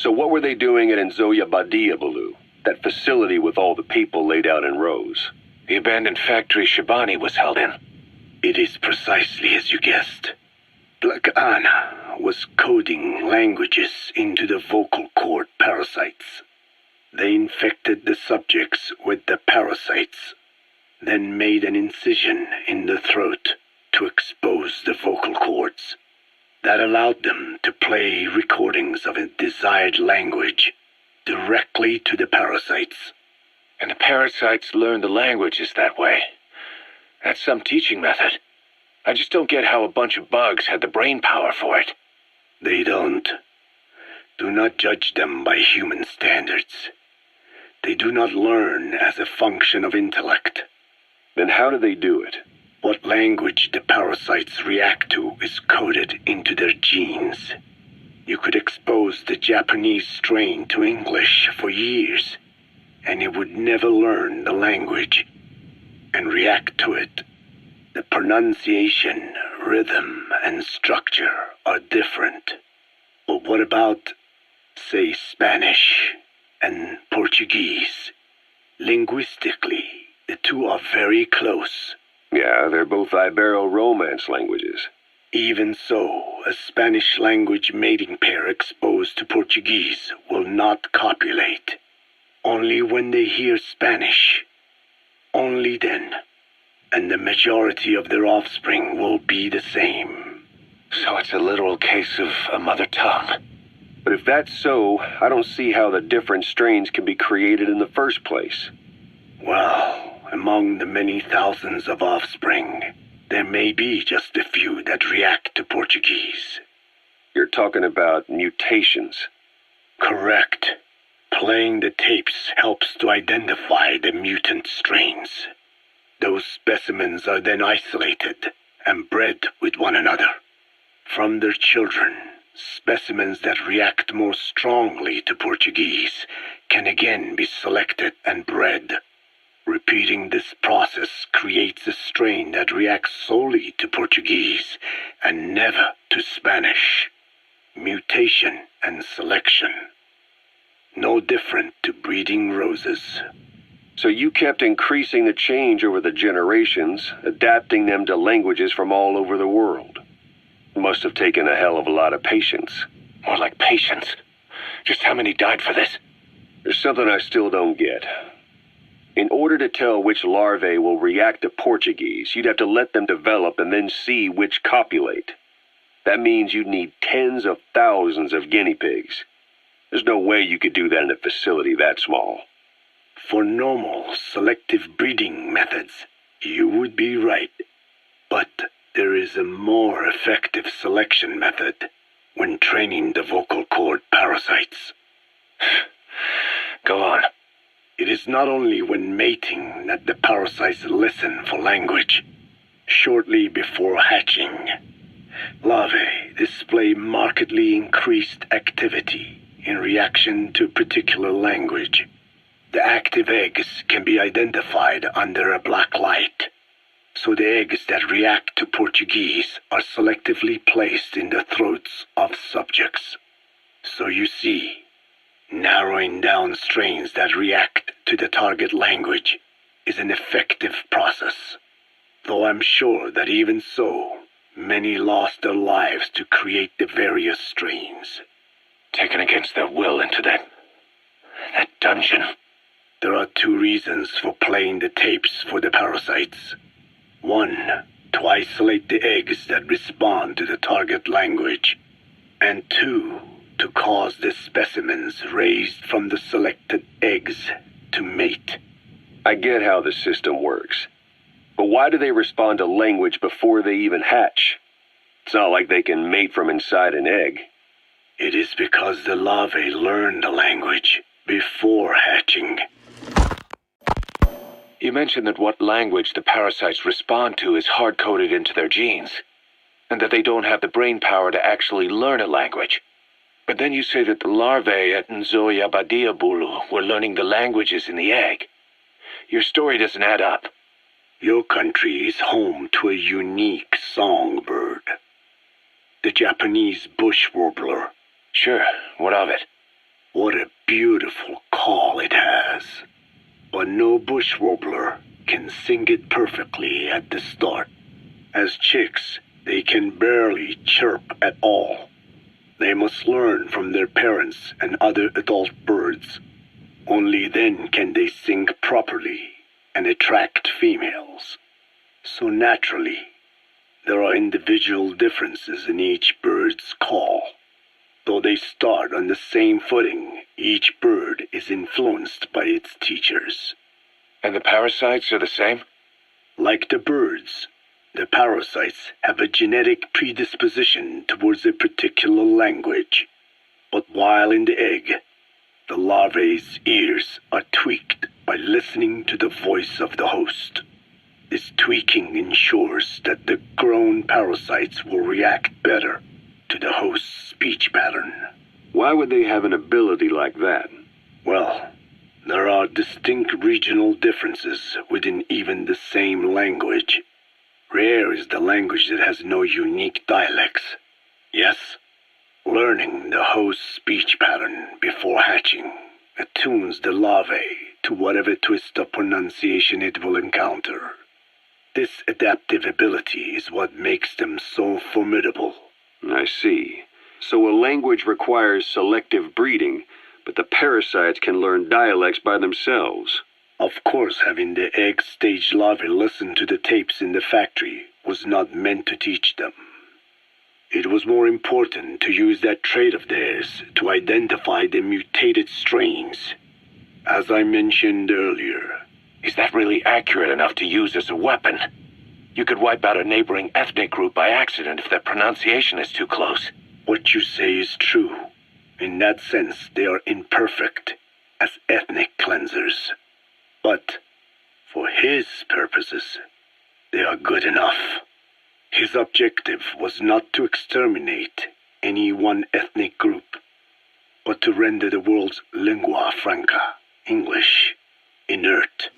So what were they doing at Nzoya Badiabulu, that facility with all the people laid out in rows? The abandoned factory Shibani was held in. It is precisely as you guessed. Black Anna was coding languages into the vocal cord parasites. They infected the subjects with the parasites, then made an incision in the throat to expose the vocal cords. That allowed them to play recordings of a desired language directly to the parasites. And the parasites learned the languages that way. That's some teaching method. I just don't get how a bunch of bugs had the brain power for it. They don't. Do not judge them by human standards. They do not learn as a function of intellect. Then how do they do it? What language the parasites react to is coded into their genes. You could expose the Japanese strain to English for years, and it would never learn the language and react to it. The pronunciation, rhythm, and structure are different. But what about, say, Spanish and Portuguese? Linguistically, the two are very close. Yeah, they're both Ibero-Romance languages. Even so, a Spanish language mating pair exposed to Portuguese will not copulate. Only when they hear Spanish. Only then. And the majority of their offspring will be the same. So it's a literal case of a mother tongue. But if that's so, I don't see how the different strains can be created in the first place. Well, among the many thousands of offspring, there may be just a few that react to Portuguese. You're talking about mutations. Correct. Playing the tapes helps to identify the mutant strains. Those specimens are then isolated and bred with one another. From their children, specimens that react more strongly to Portuguese can again be selected and bred. Repeating this process creates a strain that reacts solely to Portuguese and never to Spanish. Mutation and selection. No different to breeding roses. So you kept increasing the change over the generations, adapting them to languages from all over the world. Must have taken a hell of a lot of patience. More like patience. Just how many died for this? There's something I still don't get. In order to tell which larvae will react to Portuguese, you'd have to let them develop and then see which copulate. That means you'd need tens of thousands of guinea pigs. There's no way you could do that in a facility that small. For normal selective breeding methods, you would be right. But there is a more effective selection method when training the vocal cord parasites. Go on. It is not only when mating that the parasites listen for language. Shortly before hatching, larvae display markedly increased activity in reaction to a particular language. The active eggs can be identified under a black light, so the eggs that react to Portuguese are selectively placed in the throats of subjects. So you see, narrowing down strains that react to the target language is an effective process, though I'm sure that even so, many lost their lives to create the various strains. Taken against their will into that dungeon. There are two reasons for playing the tapes for the parasites. One, to isolate the eggs that respond to the target language. And two, to cause the specimens raised from the selected eggs to mate. I get how the system works. But why do they respond to language before they even hatch? It's not like they can mate from inside an egg. It is because the larvae learn the language before hatching. You mentioned that what language the parasites respond to is hard-coded into their genes, and that they don't have the brain power to actually learn a language. But then you say that the larvae at Nzoya Badiabulu were learning the languages in the egg. Your story doesn't add up. Your country is home to a unique songbird. The Japanese bush warbler. Sure, what of it? What a beautiful call it has. But no bush warbler can sing it perfectly at the start. As chicks, they can barely chirp at all. They must learn from their parents and other adult birds. Only then can they sing properly and attract females. So naturally, there are individual differences in each bird's call. Though they start on the same footing, each bird is influenced by its teachers. And the parasites are the same? Like the birds, the parasites have a genetic predisposition towards a particular language. But while in the egg, the larvae's ears are tweaked by listening to the voice of the host. This tweaking ensures that the grown parasites will react better to the host's speech pattern. Why would they have an ability like that? Well, there are distinct regional differences within even the same language. Rare is the language that has no unique dialects. Yes, learning the host's speech pattern before hatching attunes the larvae to whatever twist of pronunciation it will encounter. This adaptive ability is what makes them so formidable. I see. So a language requires selective breeding, but the parasites can learn dialects by themselves. Of course, having the egg-stage larvae listen to the tapes in the factory was not meant to teach them. It was more important to use that trait of theirs to identify the mutated strains. As I mentioned earlier, Is that really accurate enough to use as a weapon? You could wipe out a neighboring ethnic group by accident if their pronunciation is too close. what you say is true. In that sense, they are imperfect as ethnic cleansers. But for his purposes, they are good enough. His objective was not to exterminate any one ethnic group, but to render the world's lingua franca, English, inert.